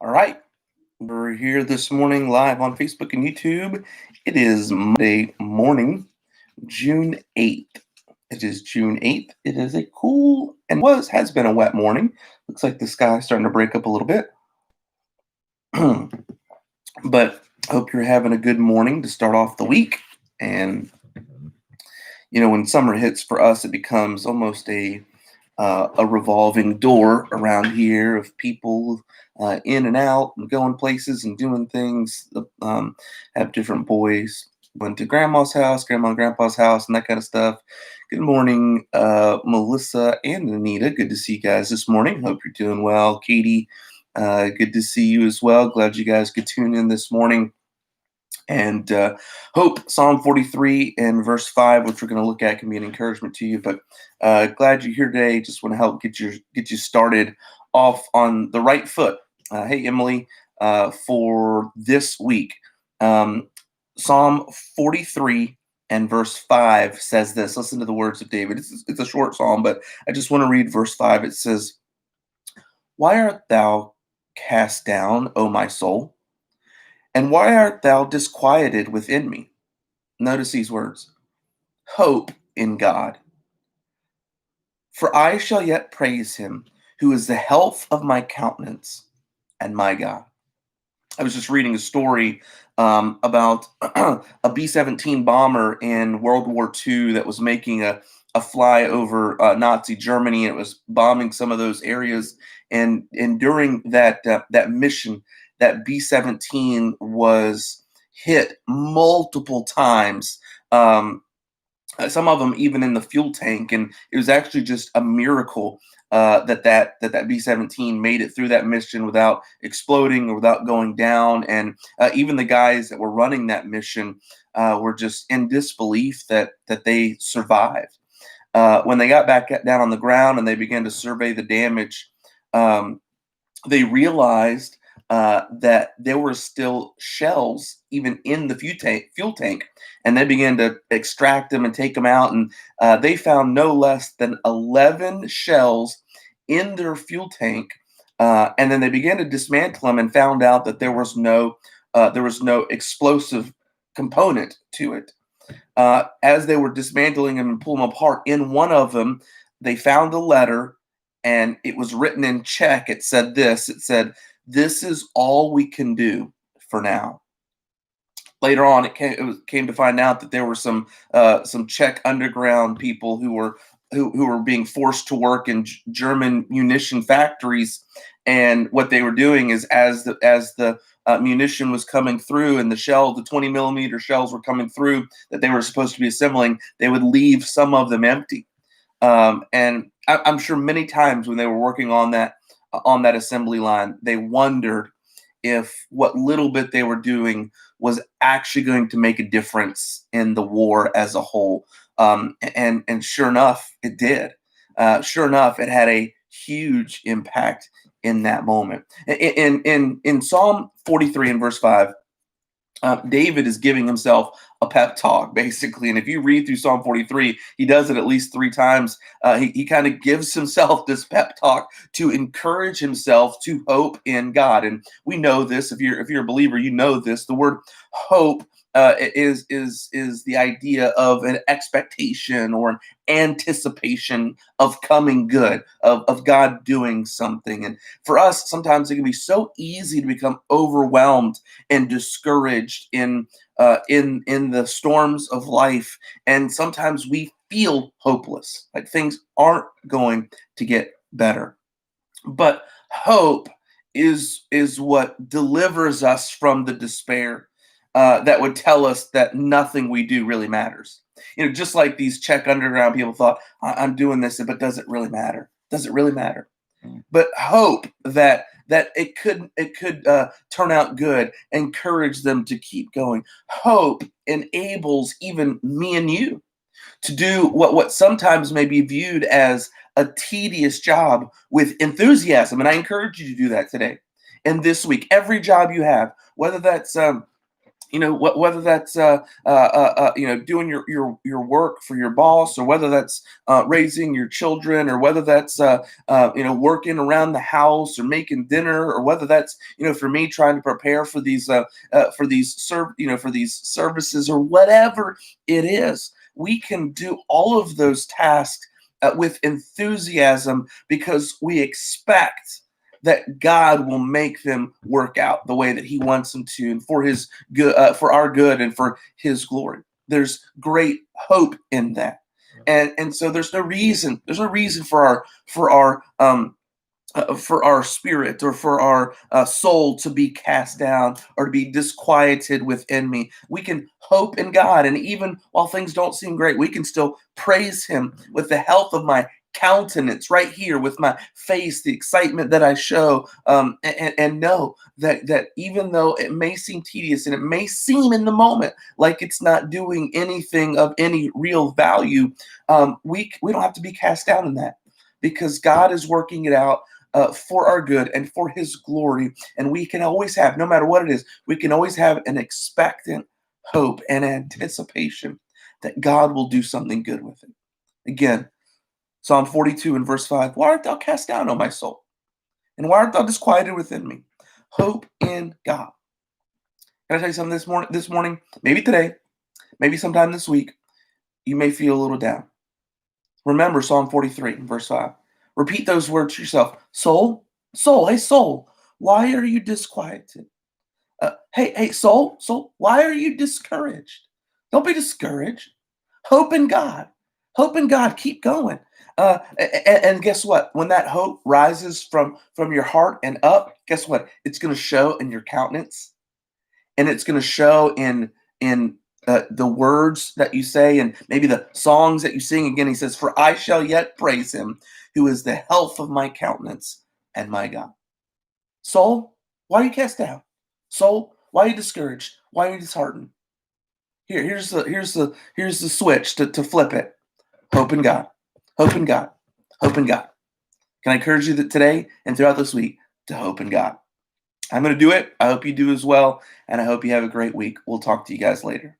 All right, we're here this morning live on Facebook and YouTube. It is Monday morning, June 8th. It is June 8th. It is a cool and has been a wet morning. Looks like the sky's starting to break up a little bit. But I hope you're having a good morning to start off the week. And when summer hits for us, it becomes almost a revolving door around here of people in and out and going places and doing things. Have different boys went to grandma's house, grandma and grandpa's house, and that kind of stuff. Good morning, Melissa and Anita. Good to see you guys this morning. Hope you're doing well. Katie, good to see you as well. Glad you guys could tune in this morning. And hope Psalm 43 and verse 5, which we're going to look at, can be an encouragement to you. But glad you're here today. Just want to help get you started off on the right foot. Hey, Emily, for this week, Psalm 43 and verse 5 says this. Listen to the words of David. It's a short psalm, but I just want to read verse 5. It says, "Why art thou cast down, O my soul? And why art thou disquieted within me?" Notice these words. Hope in God. For I shall yet praise him, who is the health of my countenance and my God. I was just reading a story about a B-17 bomber in World War II that was making a fly over Nazi Germany. It was bombing some of those areas. And during that mission, that B-17 was hit multiple times. Some of them even in the fuel tank, and it was actually just a miracle that B-17 made it through that mission without exploding or without going down. And even the guys that were running that mission were just in disbelief that they survived. When they got back down on the ground and they began to survey the damage, they realized that there were still shells even in the fuel tank, and they began to extract them and take them out, and they found no less than 11 shells in their fuel tank, and then they began to dismantle them and found out that there was no explosive component to it. As they were dismantling them and pulling them apart, in one of them they found a letter, and it was written in Czech. It said this. It said, "This is all we can do for now." Later on, it came to find out that there were some Czech underground people who were being forced to work in German munition factories, and what they were doing is as the munition was coming through and the 20 millimeter shells were coming through that they were supposed to be assembling, they would leave some of them empty. And I'm sure many times when they were working on that assembly line, they wondered if what little bit they were doing was actually going to make a difference in the war as a whole. And sure enough, it did. Sure enough, it had a huge impact in that moment. In Psalm 43 and verse 5, David is giving himself a pep talk, basically. And if you read through Psalm 43, he does it at least 3 times. He kind of gives himself this pep talk to encourage himself to hope in God. And we know this. If you're a believer, you know this. The word hope is the idea of an expectation or an anticipation of coming good, of God doing something. And for us, sometimes it can be so easy to become overwhelmed and discouraged in the storms of life, and sometimes we feel hopeless, like things aren't going to get better. But hope is what delivers us from the despair that would tell us that nothing we do really matters. Just like these Czech underground people thought, I'm doing this, but does it really matter? Does it really matter? But hope that it could turn out good, encourage them to keep going. Hope enables even me and you to do what sometimes may be viewed as a tedious job with enthusiasm. And I encourage you to do that today and this week. Every job you have, whether that's whether that's doing your work for your boss, or whether that's raising your children, or whether that's working around the house or making dinner, or whether that's for me trying to prepare for these services, or whatever it is. We can do all of those tasks with enthusiasm, because we expect that God will make them work out the way that He wants them to, and for His good, for our good, and for His glory. There's great hope in that, and so there's no reason. There's no reason for our spirit, or for our soul to be cast down, or to be disquieted within me. We can hope in God, and even while things don't seem great, we can still praise Him with the health of my countenance, right here, with my face, the excitement that I show, and know that even though it may seem tedious, and it may seem in the moment like it's not doing anything of any real value, we don't have to be cast down in that, because God is working it out for our good and for His glory. And we can always have, no matter what it is, we can always have an expectant hope and anticipation that God will do something good with it. Again, Psalm 42 and verse 5, why art thou cast down, O my soul? And why art thou disquieted within me? Hope in God. Can I tell you something this morning? Maybe today, maybe sometime this week, you may feel a little down. Remember Psalm 43 and verse 5. Repeat those words to yourself. Soul, hey soul, why are you disquieted? Hey soul, why are you discouraged? Don't be discouraged. Hope in God. Hope in God. Keep going. And guess what? When that hope rises from your heart and up, guess what? It's going to show in your countenance, and it's going to show in the words that you say, and maybe the songs that you sing. Again, He says, "For I shall yet praise Him, who is the health of my countenance and my God." Soul, why are you cast down? Soul, why are you discouraged? Why are you disheartened? Here's the switch to flip it. Hope in God. Hope in God. Hope in God. Can I encourage you that today and throughout this week to hope in God? I'm going to do it. I hope you do as well, and I hope you have a great week. We'll talk to you guys later.